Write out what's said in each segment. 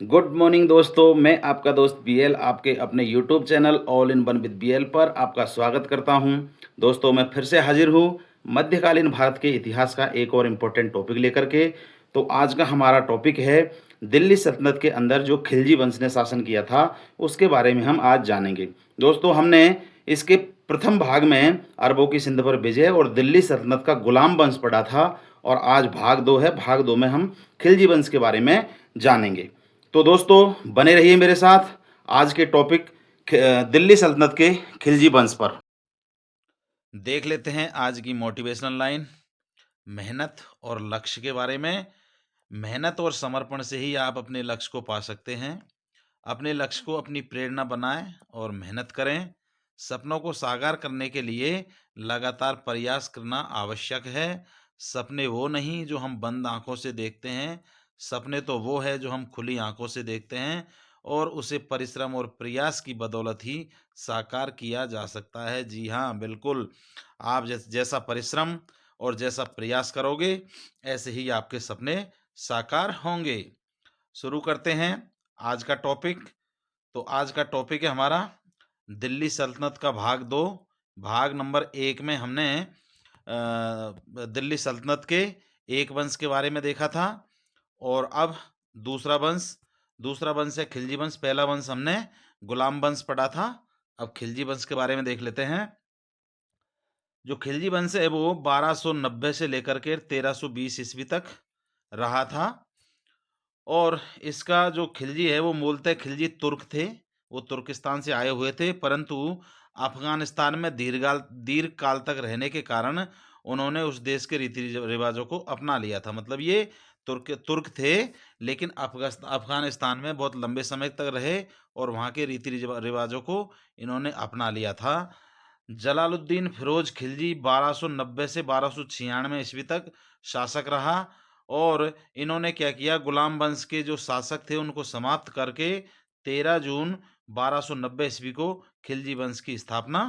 Good morning दोस्तों, मैं आपका दोस्त बीएल आपके अपने YouTube channel all in one with BL पर आपका स्वागत करता हूं। दोस्तों, मैं फिर से हाजिर हूं मध्यकालीन भारत के इतिहास का एक और इम्पोर्टेंट टॉपिक लेकर के। तो आज का हमारा टॉपिक है दिल्ली सल्तनत के अंदर जो खिलजी वंश ने शासन किया था, उसके बारे में हम आज जानेंगे। दोस्तों, हमने इसके प्रथम भाग में अरबों की सिंध पर विजय और दिल्ली सल्तनत का गुलाम वंश पढ़ा था, और आज भाग 2 है। भाग 2 में हम खिलजी वंश के बारे में जानेंगे। तो दोस्तों, बने रहिए मेरे साथ। आज के टॉपिक दिल्ली सल्तनत के खिलजी वंश पर देख लेते हैं आज की मोटिवेशनल लाइन। मेहनत और लक्ष्य के बारे में। मेहनत और समर्पण से ही आप अपने लक्ष्य को पा सकते हैं। अपने लक्ष्य को अपनी प्रेरणा बनाएं और मेहनत करें। सपनों को साकार करने के लिए लगातार प्रयास करना आवश्यक है। सपने वो नहीं जो हम बंद आंखों से देखते हैं, सपने तो वो है जो हम खुली आंखों से देखते हैं, और उसे परिश्रम और प्रयास की बदौलत ही साकार किया जा सकता है। जी हाँ, बिल्कुल। आप जैसा परिश्रम और जैसा प्रयास करोगे, ऐसे ही आपके सपने साकार होंगे। शुरू करते हैं आज का टॉपिक। तो आज का टॉपिक है हमारा दिल्ली सल्तनत का भाग 2। भाग नंबर 1 में हमने दिल्ली सल्तनत के एक वंश के बारे में देखा था, और अब दूसरा वंश है खिलजी वंश। पहला वंश हमने गुलाम वंश पढ़ा था, अब खिलजी वंश के बारे में देख लेते हैं। जो खिलजी वंश है वो 1290 से लेकर के 1320 ईस्वी तक रहा था, और इसका जो खिलजी है वो मूलतः खिलजी तुर्क थे। वो तुर्किस्तान से आए हुए थे, परंतु अफगानिस्तान में दीर्घ काल तक रहने के कारण उन्होंने उस देश के रीति रिवाजों को अपना लिया था। मतलब ये तुर्क थे, लेकिन अफगानिस्तान में बहुत लंबे समय तक रहे और वहाँ के रीति रिवाजों को इन्होंने अपना लिया था। जलालुद्दीन फिरोज खिलजी 1290 से 1296 ईस्वी तक शासक रहा, और इन्होंने क्या किया, गुलाम वंश के जो शासक थे उनको समाप्त करके 13 जून 1290 ईस्वी को खिलजी वंश की स्थापना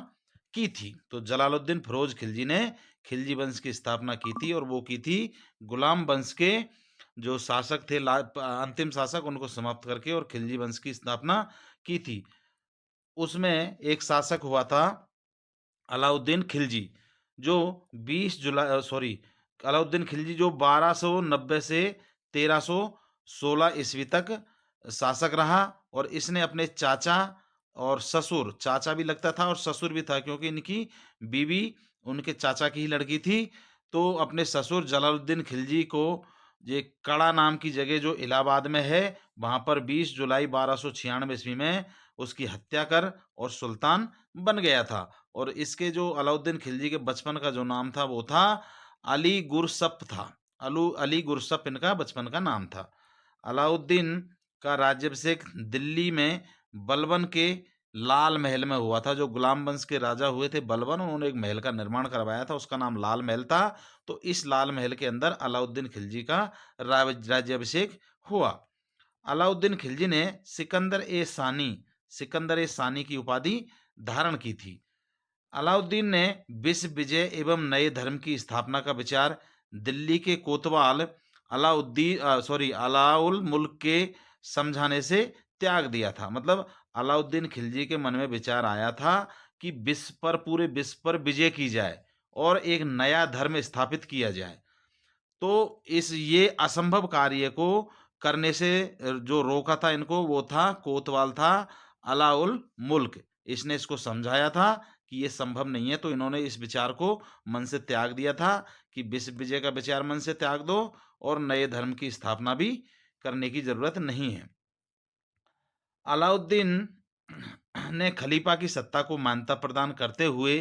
की थी। तो जलालुद्दीन फिरोज खिलजी ने खिलजी वंश की स्थापना की थी, और वो की थी गुलाम वंश के जो शासक थे, अंतिम शासक, उनको समाप्त करके और खिलजी वंश की स्थापना की थी। उसमें एक शासक हुआ था अलाउद्दीन खिलजी, जो 20 जुलाई सॉरी अलाउद्दीन खिलजी जो 1290 से 1316 ईस्वी तक शासक रहा, और इसने अपने चाचा और ससुर, चाचा भी लगता था और ससुर भी था क्योंकि इनकी बीवी उनके चाचा की ही लड़की थी, तो अपने ससुर जलालुद्दीन खिलजी को ये कड़ा नाम की जगह जो इलाहाबाद में है, वहां पर 20 जुलाई 1296 ईस्वी में उसकी हत्या कर और सुल्तान बन गया था। और इसके जो अलाउद्दीन खिलजी के बचपन का जो नाम था वो था अली गुरसप था। अली गुरसप इनका बचपन का नाम था। अलाउद्दीन का राज्याभिषेक दिल्ली में बलबन के लाल महल में हुआ था। जो गुलाम वंश के राजा हुए थे बलबन, उन्होंने एक महल का निर्माण करवाया था, उसका नाम लाल महल था। तो इस लाल महल के अंदर अलाउद्दीन खिलजी का राज्याभिषेक हुआ। अलाउद्दीन खिलजी ने सिकंदर ए सानी की उपाधि धारण की थी। अलाउद्दीन ने विश्व विजय एवं नए धर्म की स्थापना का विचार दिल्ली के कोतवाल अलाउल मुल्क के समझाने से त्याग दिया था। मतलब अलाउद्दीन खिलजी के मन में विचार आया था कि पूरे विश्व पर विजय की जाए और एक नया धर्म स्थापित किया जाए। तो ये असंभव कार्य को करने से जो रोका था इनको, वो था कोतवाल था अलाउल मुल्क। इसने इसको समझाया था कि ये संभव नहीं है, तो इन्होंने इस विचार को मन से त्याग दिया था कि विश्व विजय का विचार मन से त्याग दो और नए धर्म की स्थापना भी करने की जरूरत नहीं है। अलाउद्दीन ने खलीफा की सत्ता को मान्यता प्रदान करते हुए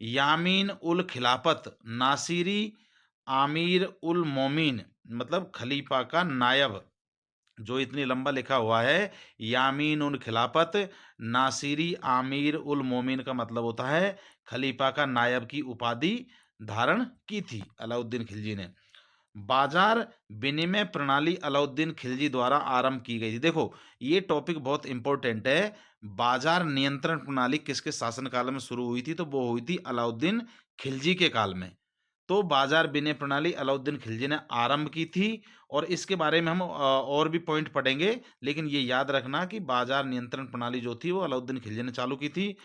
यामीन उल खिलाफत नासिरी आमिर उल मोमिन, मतलब खलीफा का नायब, जो इतनी लंबा लिखा हुआ है यामीन उल खिलाफत नासिरी आमिर उल मोमिन, का मतलब होता है खलीफा का नायब की उपाधि धारण की थी अलाउद्दीन खिलजी ने। बाजार विनिमय प्रणाली अलाउद्दीन खिलजी द्वारा आरंभ की गई थी। देखो, ये टॉपिक बहुत इंपॉर्टेंट है। बाजार नियंत्रण प्रणाली किसके शासनकाल में शुरू हुई थी? तो वो हुई थी अलाउद्दीन खिलजी के काल में। तो बाजार विनिमय प्रणाली अलाउद्दीन खिलजी ने आरंभ की थी और इसके बारे में हम और भी पॉइंट पढ़ेंगे, लेकिन ये याद रखना कि बाजार नियंत्रण प्रणाली जो थी वो अलाउद्दीन खिलजी ने चालू की थी।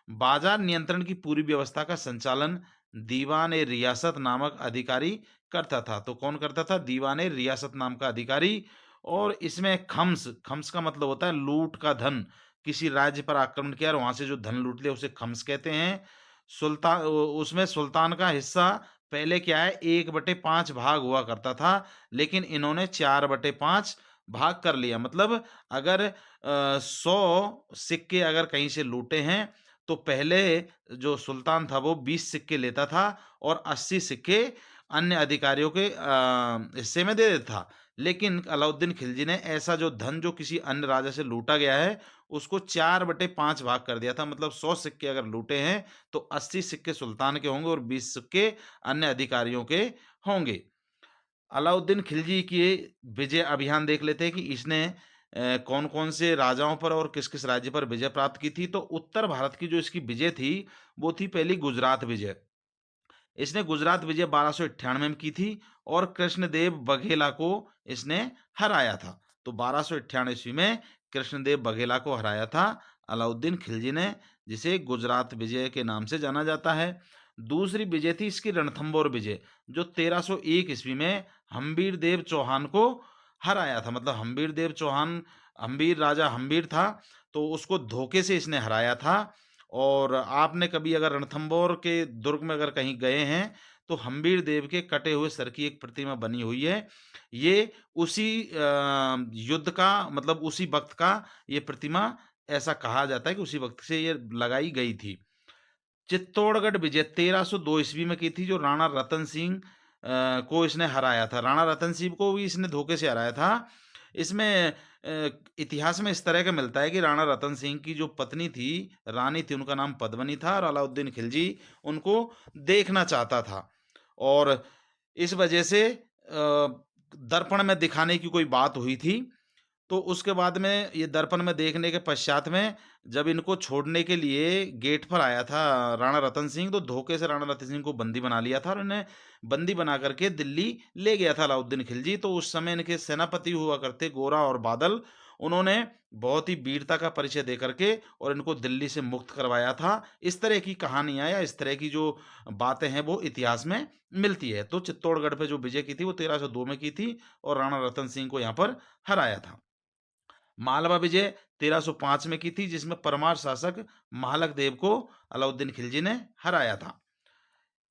बाजार नियंत्रण की पूरी व्यवस्था का संचालन दीवान ए रियासत नामक अधिकारी करता था। तो कौन करता था? दीवान ए रियासत नाम का अधिकारी। और इसमें खम्स, खम्स का मतलब होता है लूट का धन। किसी राज्य पर आक्रमण किया और वहां से जो धन लूट लिया उसे खम्स कहते हैं। सुल्तान, उसमें सुल्तान का हिस्सा पहले क्या है 1/5 भाग हुआ करता था, लेकिन इन्होंने 4/5 भाग कर लिया। मतलब अगर 100 सिक्के अगर कहीं से लूटे हैं तो पहले जो सुल्तान था वो 20 सिक्के लेता था और 80 सिक्के अन्य अधिकारियों के हिस्से में दे देता था। लेकिन अलाउद्दीन खिलजी ने ऐसा जो धन जो किसी अन्य राजा से लूटा गया है उसको 4/5 भाग कर दिया था। मतलब 100 सिक्के अगर लूटे हैं तो 80 सिक्के सुल्तान के होंगे और 20 सिक्के अन्य अधिकारियों के होंगे। अलाउद्दीन खिलजी की विजय अभियान देख लेते हैं कि इसने कौन-कौन से राजाओं पर और किस-किस राज्य पर विजय प्राप्त की थी। तो उत्तर भारत की जो इसकी विजय थी, वो थी पहली गुजरात विजय। इसने गुजरात विजय 1298 में की थी और कृष्णदेव बघेला को इसने हराया था। तो 1298 ईस्वी में कृष्णदेव बघेला को हराया था अलाउद्दीन खिलजी ने, जिसे गुजरात विजय के नाम से जाना जाता है। दूसरी विजय थी इसकी रणथंबोर विजय, जो 1301 ईस्वी में हम्बीर देव चौहान को हराया था। मतलब हम्बीर देव चौहान, हम्बीर राजा हम्बीर था, तो उसको धोखे से इसने हराया था। और आपने कभी अगर रणथंबोर के दुर्ग में अगर कहीं गए हैं तो हम्बीर देव के कटे हुए सर की एक प्रतिमा बनी हुई है। ये उसी युद्ध का, मतलब उसी वक्त का ये प्रतिमा, ऐसा कहा जाता है कि उसी वक्त से ये लगाई गई थी। चित्तौड़गढ़ विजय 1302 ईस्वी में की थी, जो राणा रतन सिंह को इसने हराया था। राणा रतन सिंह को भी इसने धोखे से हराया था। इसमें इतिहास में इस तरह का मिलता है कि राणा रतन सिंह की जो पत्नी थी, रानी थी, उनका नाम पद्मनी था और अलाउद्दीन खिलजी उनको देखना चाहता था। और इस वजह से दर्पण में दिखाने की कोई बात हुई थी। तो उसके बाद में ये दर्पण में देखने के पश्चात में जब इनको छोड़ने के लिए गेट पर आया था राणा रतन सिंह, तो धोखे से राणा रतन सिंह को बंदी बना लिया था और इन्हें बंदी बना करके दिल्ली ले गया था अलाउद्दीन खिलजी। तो उस समय इनके सेनापति हुआ करते गोरा और बादल, उन्होंने बहुत ही वीरता का परिचय दे करके और इनको दिल्ली से मुक्त करवाया था। इस तरह की कहानियां या इस तरह की जो बातें हैं वो इतिहास में मिलती है। तो चित्तौड़गढ़ पे जो विजय की थी वो 1302 में की थी और राणा रतन सिंह को यहाँ पर हराया था। मालवा विजय 1305 में की थी, जिसमें परमार शासक महालक देव को अलाउद्दीन खिलजी ने हराया था।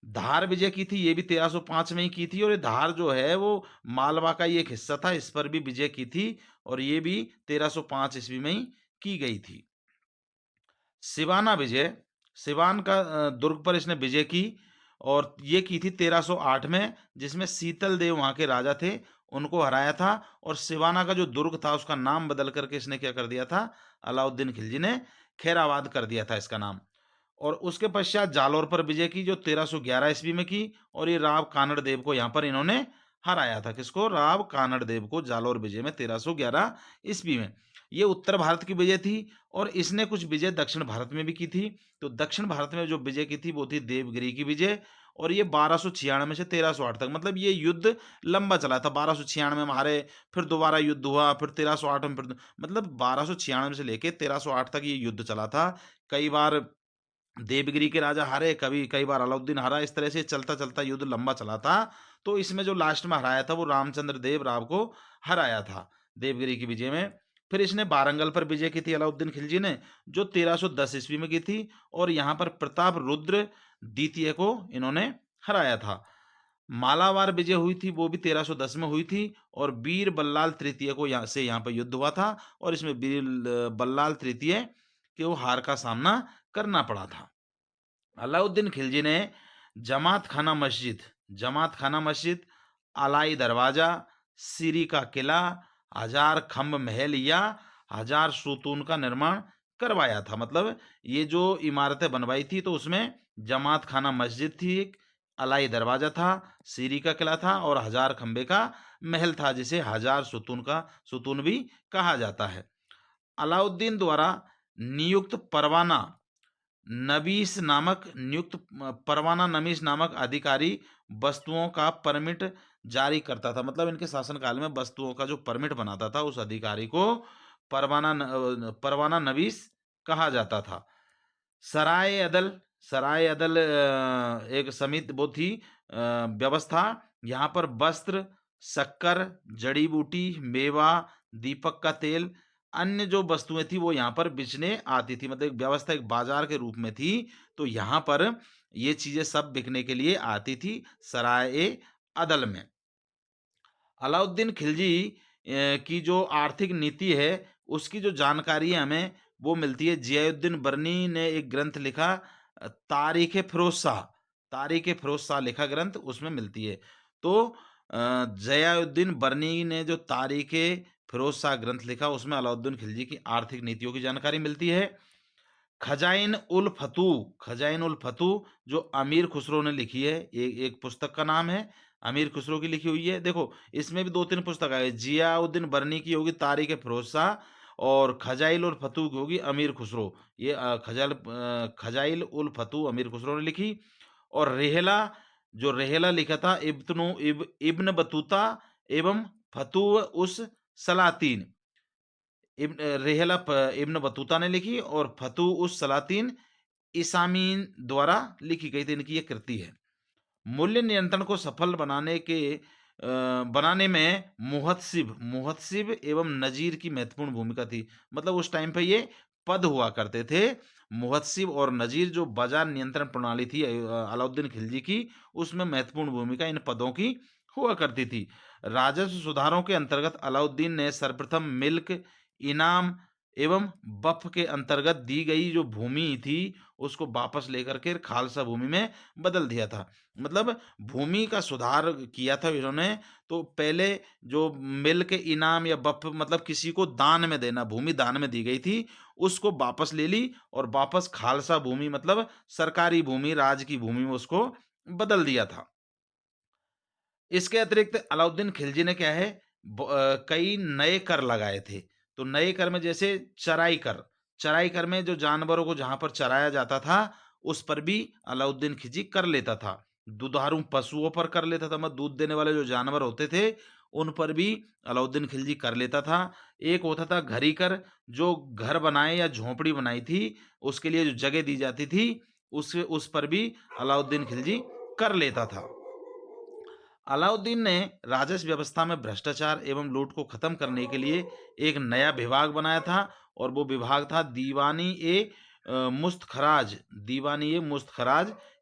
धार विजय की थी, ये भी 1305 में ही की थी और ये धार जो है वो मालवा का ही एक हिस्सा था, इस पर भी विजय की थी और ये भी 1305 ईस्वी में ही की गई थी। सिवाना विजय, सिवान का दुर्ग पर इसने विजय की और ये की थी 1308 में, जिसमें शीतल देव वहां के राजा थे, उनको हराया था। और सिवाना का जो दुर्ग था उसका नाम बदल करके इसने क्या कर दिया था, अलाउद्दीन खिलजी ने खैराबाद कर दिया था इसका नाम। और उसके पश्चात जालौर पर विजय की, जो 1311 ईस्वी में की और ये राव कानड़ देव को यहाँ पर इन्होंने हराया था। किसको? राव कानड़ देव को जालौर विजय में 1311 ईस्वी में। ये उत्तर भारत की विजय थी और इसने कुछ विजय दक्षिण भारत में भी की थी। तो दक्षिण भारत में जो विजय की थी वो थी देवगिरी की विजय और ये 1296 से 1308 तक, मतलब ये युद्ध लंबा चला था। 1296 में हारे, फिर दोबारा युद्ध हुआ, फिर 1308 में, फिर मतलब 1296 से लेके 1308 तक ये युद्ध चला था। कई बार देवगिरी के राजा हारे, कभी कई बार अलाउद्दीन हारा, इस तरह से चलता चलता युद्ध लंबा चला था। तो इसमें जो लास्ट में हराया था वो रामचंद्र देव राव को हराया था देवगिरी की विजय में। फिर इसने बारंगल पर विजय की थी अलाउद्दीन खिलजी ने, जो 1310 ईस्वी में की थी और यहाँ पर प्रताप रुद्र द्वितीय को इन्होंने हराया था। मालावार विजय हुई थी, वो भी 1310 में हुई थी और वीर बल्लाल तृतीय को यहाँ पर युद्ध हुआ था और इसमें वीर बल्लाल तृतीय के वो हार का सामना करना पड़ा था। अलाउद्दीन खिलजी ने जमात खाना मस्जिद, जमात खाना मस्जिद, अलाई दरवाजा, सीरी का किला, हजार खम्ब महल या हजार सुतून का निर्माण करवाया था। मतलब ये जो इमारतें बनवाई थी तो उसमें जमात खाना मस्जिद थी, एक अलाई दरवाजा था, सीरी का किला था और हजार खंबे का महल था, जिसे हजार सुतून का सुतून भी कहा जाता है। अलाउद्दीन द्वारा नियुक्त परवाना नबीस नामक नियुक्त परवाना नमीस नामक अधिकारी वस्तुओं का परमिट जारी करता था। मतलब इनके शासनकाल में वस्तुओं का जो परमिट बनाता था उस अधिकारी को परवाना नवीस कहा जाता था। सराय अदल सराय अदल एक समिति वो थी व्यवस्था। यहाँ पर वस्त्र, शक्कर, जड़ी बूटी, मेवा, दीपक का तेल, अन्य जो वस्तुएं थी वो यहाँ पर बिकने आती थी। मतलब एक व्यवस्था, एक बाजार के रूप में थी। तो यहाँ पर ये चीजें सब बिकने के लिए आती थी सराय अदल में। अलाउद्दीन खिलजी की जो आर्थिक नीति है उसकी जो जानकारी हमें वो मिलती है। जियाउद्दीन बर्नी ने एक ग्रंथ लिखा, तारीख फिरोज शाह लिखा ग्रंथ उसमें मिलती है। तो जियाउद्दीन बर्नी ने जो तारीख फिरोज शाह ग्रंथ लिखा उसमें अलाउद्दीन खिलजी की आर्थिक नीतियों की जानकारी मिलती है। खजाइन उल फतू जो अमीर खुसरो ने लिखी है, एक पुस्तक का नाम है, अमीर खुसरो की लिखी हुई है। देखो इसमें भी 2-3 पुस्तक है, जियाउद्दीन बर्नी की होगी तारीख फिरोज शाह और खजाइल उल फतू की होगी अमीर खुसरो। ये खजाइल उल फतू अमीर खुसरो ने लिखी। और रेहला लिखा था इब्न बतूता एवं फतू उस सलातीन। इब्न बतूता ने लिखी और फतू उस सलातीन इसामीन द्वारा लिखी गई थी। इनकी ये कृति है। मूल्य नियंत्रण को सफल बनाने में मुहतसिब एवं नजीर की महत्वपूर्ण भूमिका थी। मतलब उस टाइम पे ये पद हुआ करते थे, मुहतसिब और नजीर, जो बाजार नियंत्रण प्रणाली थी अलाउद्दीन खिलजी की, उसमें महत्वपूर्ण भूमिका इन पदों की हुआ करती थी। राजस्व सुधारों के अंतर्गत अलाउद्दीन ने सर्वप्रथम मिल्क, इनाम एवं वक्फ के अंतर्गत दी गई जो भूमि थी उसको वापस लेकर के खालसा भूमि में बदल दिया था। मतलब भूमि का सुधार किया था इन्होंने। तो पहले जो मिल्क, इनाम या वक्फ मतलब किसी को दान में देना, भूमि दान में दी गई थी, उसको वापस ले ली और वापस खालसा भूमि मतलब सरकारी भूमि, राज की भूमि में उसको बदल दिया था। इसके अतिरिक्त अलाउद्दीन खिलजी ने क्या है, कई नए कर लगाए थे। तो नए कर में जैसे चराई कर में जो जानवरों को जहां पर चराया जाता था उस पर भी अलाउद्दीन खिलजी कर लेता था। दुधारू पशुओं पर कर लेता था, मतलब दूध देने वाले जो जानवर होते थे उन पर भी अलाउद्दीन खिलजी कर लेता था। एक होता था घरी कर, जो घर बनाए या झोपड़ी बनाई थी उसके लिए जो जगह दी जाती थी उस पर भी अलाउद्दीन खिलजी कर लेता था। अलाउद्दीन ने राजस्व व्यवस्था में भ्रष्टाचार एवं लूट को खत्म करने के लिए एक नया विभाग बनाया था और वो विभाग था दीवानी ए मुस्त खराज।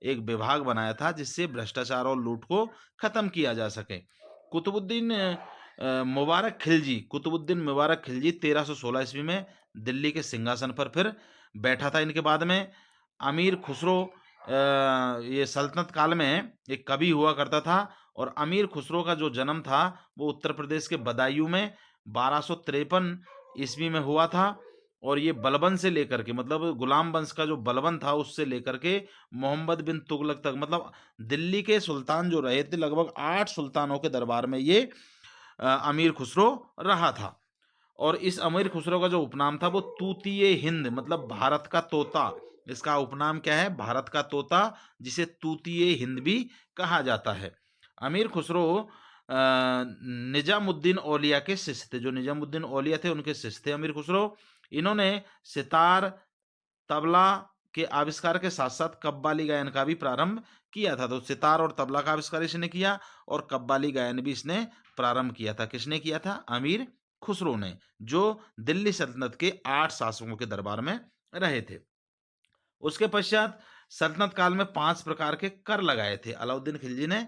एक विभाग बनाया था जिससे भ्रष्टाचार और लूट को खत्म किया जा सके। कुतुबुद्दीन मुबारक खिलजी 1316 ईस्वी में दिल्ली के सिंहासन पर फिर बैठा था। इनके बाद में अमीर खुसरो, ये सल्तनत काल में एक कवि हुआ करता था और अमीर खुसरो का जो जन्म था वो उत्तर प्रदेश के बदायूं में 1253 ईस्वी में हुआ था। और ये बलबन से लेकर के, मतलब गुलाम वंश का जो बलबन था उससे लेकर के मोहम्मद बिन तुगलक तक, मतलब दिल्ली के सुल्तान जो रहे थे लगभग 8 सुल्तानों के दरबार में ये अमीर खुसरो रहा था। और इस अमीर खुसरो का जो उपनाम था वो तूतीय हिंद, मतलब भारत का तोता। इसका उपनाम क्या है? भारत का तोता, जिसे तूतीय हिंद भी कहा जाता है। अमीर खुसरो निजामुद्दीन औलिया के शिष्य थे। जो निजामुद्दीन औलिया थे उनके शिष्य थे अमीर खुसरो। इन्होंने सितार, तबला के आविष्कार के साथ साथ कव्वाली गायन का भी प्रारंभ किया था। तो सितार और तबला का आविष्कार इसने किया और कव्वाली गायन भी इसने प्रारंभ किया था। किसने किया था? अमीर खुसरो ने, जो दिल्ली सल्तनत के 8 शासकों के दरबार में रहे थे। उसके पश्चात सल्तनत काल में 5 प्रकार के कर लगाए थे अलाउद्दीन खिलजी ने।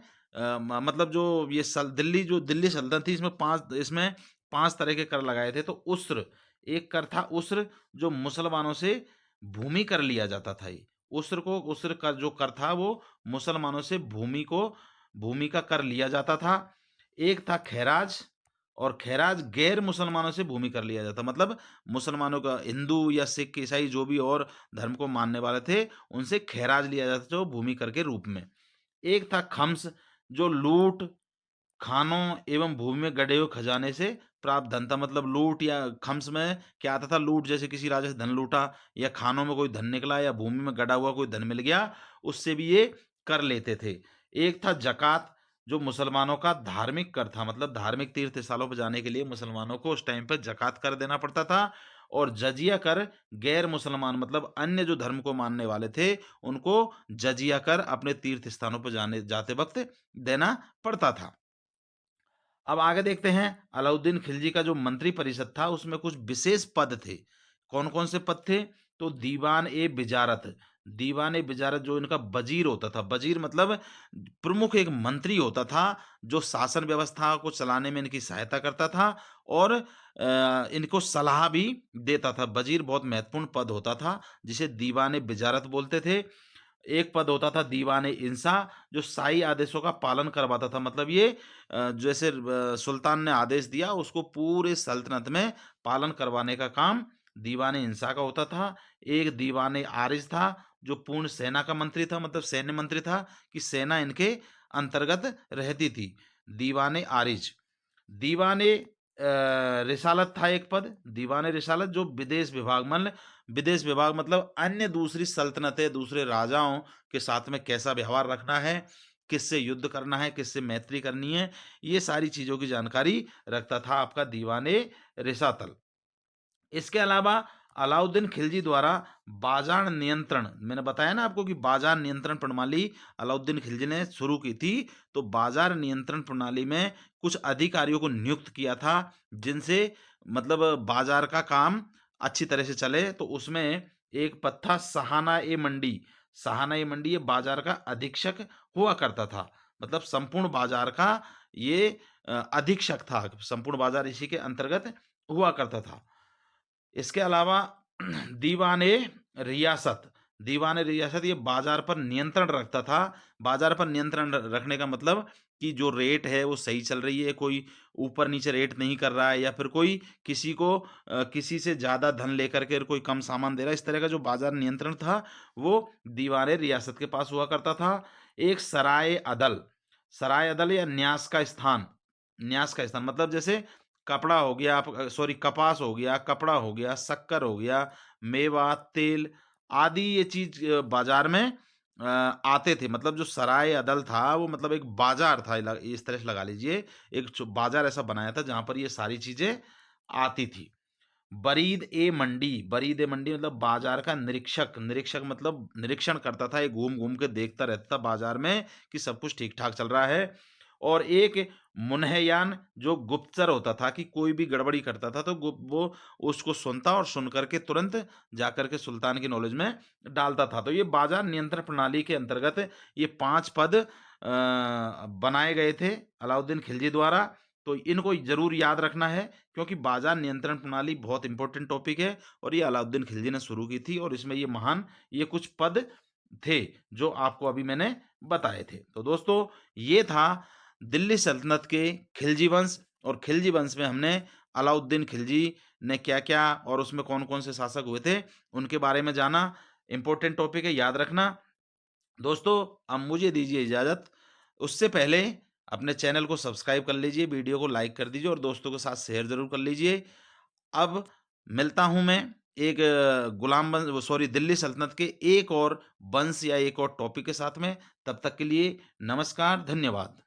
मतलब जो ये दिल्ली सल्तनत थी इसमें 5 तरह के कर लगाए थे। तो उस्र एक कर था, उस्र जो मुसलमानों से भूमि कर लिया जाता था। ये उस्र का जो कर था वो मुसलमानों से भूमि का कर लिया जाता था। एक था खैराज, और खैराज गैर मुसलमानों से भूमि कर लिया जाता, मतलब मुसलमानों का, हिंदू या सिख ईसाई जो भी और धर्म को मानने वाले थे उनसे खैराज लिया जाता था भूमि कर के रूप में। एक था खम्स, जो लूट, खानों एवं भूमि में गड़े हुए खजाने से प्राप्त धन था। मतलब लूट, या खम्स में क्या आता था? लूट, जैसे किसी राजा से धन लूटा या खानों में कोई धन निकला या भूमि में गड़ा हुआ कोई धन मिल गया, उससे भी ये कर लेते थे। एक था ज़कात, जो मुसलमानों का धार्मिक कर था, मतलब धार्मिक तीर्थ स्थलों पर जाने के लिए मुसलमानों को उस टाइम पे ज़कात कर देना पड़ता था। और जजिया कर गैर मुसलमान, मतलब अन्य जो धर्म को मानने वाले थे, उनको जजिया कर अपने तीर्थ स्थानों पर जाते वक़्त देना पड़ता था। अब आगे देखते हैं, अलाउद्दीन खिलजी का जो मंत्री परिषद था उसमें कुछ विशेष पद थे। कौन-कौन से पद थे? तो दीवान ए बिजारत जो इनका वज़ीर होता था, वज़ीर मतलब प्रमुख एक मंत्री होता था, जो शासन व्यवस्था को चलाने में इनकी सहायता करता था और इनको सलाह भी देता था। वज़ीर बहुत महत्वपूर्ण पद होता था, जिसे दीवान ए बिजारत बोलते थे। एक पद होता था दीवान-ए-इंसा, जो शाही आदेशों का पालन करवाता था। मतलब ये जैसे सुल्तान ने आदेश दिया, उसको पूरे सल्तनत में पालन करवाने का काम दीवान-ए-इंसा का होता था। एक दीवान-ए-आरिज था, जो पूर्ण सेना का मंत्री था, मतलब सैन्य मंत्री था, कि सेना इनके अंतर्गत रहती थी। दीवान-ए-आरिज। रिसालत था एक पद, दीवान-ए-रिसालत, जो विदेश विभाग मतलब अन्य दूसरी सल्तनतें, दूसरे राजाओं के साथ में कैसा व्यवहार रखना है, किससे युद्ध करना है, किससे मैत्री करनी है, ये सारी चीज़ों की जानकारी रखता था आपका दीवान-ए-रिसातल। इसके अलावा अलाउद्दीन खिलजी द्वारा बाजार नियंत्रण, मैंने बताया ना आपको कि बाजार नियंत्रण प्रणाली अलाउद्दीन खिलजी ने शुरू की थी। तो बाजार नियंत्रण प्रणाली में कुछ अधिकारियों को नियुक्त किया था, जिनसे मतलब बाजार का काम अच्छी तरह से चले। तो उसमें एक पद था सहाना ए मंडी ये बाजार का अधीक्षक हुआ करता था, मतलब संपूर्ण बाजार का ये अधीक्षक था, संपूर्ण बाजार इसी के अंतर्गत हुआ करता था। इसके अलावा दीवान-ए-रियासत, दीवान-ए-रियासत ये बाज़ार पर नियंत्रण रखता था। बाज़ार पर नियंत्रण रखने का मतलब कि जो रेट है वो सही चल रही है, कोई ऊपर-नीचे रेट नहीं कर रहा है, या फिर कोई किसी को किसी से ज़्यादा धन लेकर के कोई कम सामान दे रहा है। इस तरह का जो बाज़ार नियंत्रण था, वो दीवान-ए-रियासत के पास हुआ करता था। एक सराय-अदल या न्यास का स्थान मतलब जैसे कपड़ा हो गया, आप सॉरी कपास हो गया, कपड़ा हो गया, शक्कर हो गया, मेवा, तेल आदि ये चीज़ बाज़ार में आते थे। मतलब जो सराय अदल था वो मतलब एक बाज़ार था, इस तरह से लगा लीजिए। एक बाज़ार ऐसा बनाया था जहाँ पर ये सारी चीज़ें आती थी। बरीद-ए-मंडी मतलब बाज़ार का निरीक्षक मतलब निरीक्षण करता था, ये घूम-घूम के देखता रहता था बाज़ार में कि सब कुछ ठीक-ठाक चल रहा है। और एक मुन्हयान जो गुप्तचर होता था, कि कोई भी गड़बड़ी करता था तो वो उसको सुनता और सुन कर के तुरंत जाकर के सुल्तान की नॉलेज में डालता था। तो ये बाज़ार नियंत्रण प्रणाली के अंतर्गत ये 5 पद बनाए गए थे अलाउद्दीन खिलजी द्वारा। तो इनको ज़रूर याद रखना है, क्योंकि बाजार नियंत्रण प्रणाली बहुत इंपॉर्टेंट टॉपिक है और ये अलाउद्दीन खिलजी ने शुरू की थी, और इसमें ये कुछ पद थे जो आपको अभी मैंने बताए थे। तो दोस्तों, ये था दिल्ली सल्तनत के खिलजी वंश, और खिलजी वंश में हमने अलाउद्दीन खिलजी ने क्या-क्या और उसमें कौन-कौन से शासक हुए थे, उनके बारे में जाना। इंपॉर्टेंट टॉपिक है, याद रखना। दोस्तों, अब मुझे दीजिए इजाज़त। उससे पहले अपने चैनल को सब्सक्राइब कर लीजिए, वीडियो को लाइक कर दीजिए और दोस्तों के साथ शेयर ज़रूर कर लीजिए। अब मिलता हूँ मैं एक दिल्ली सल्तनत के एक और वंश या एक और टॉपिक के साथ में। तब तक के लिए नमस्कार, धन्यवाद।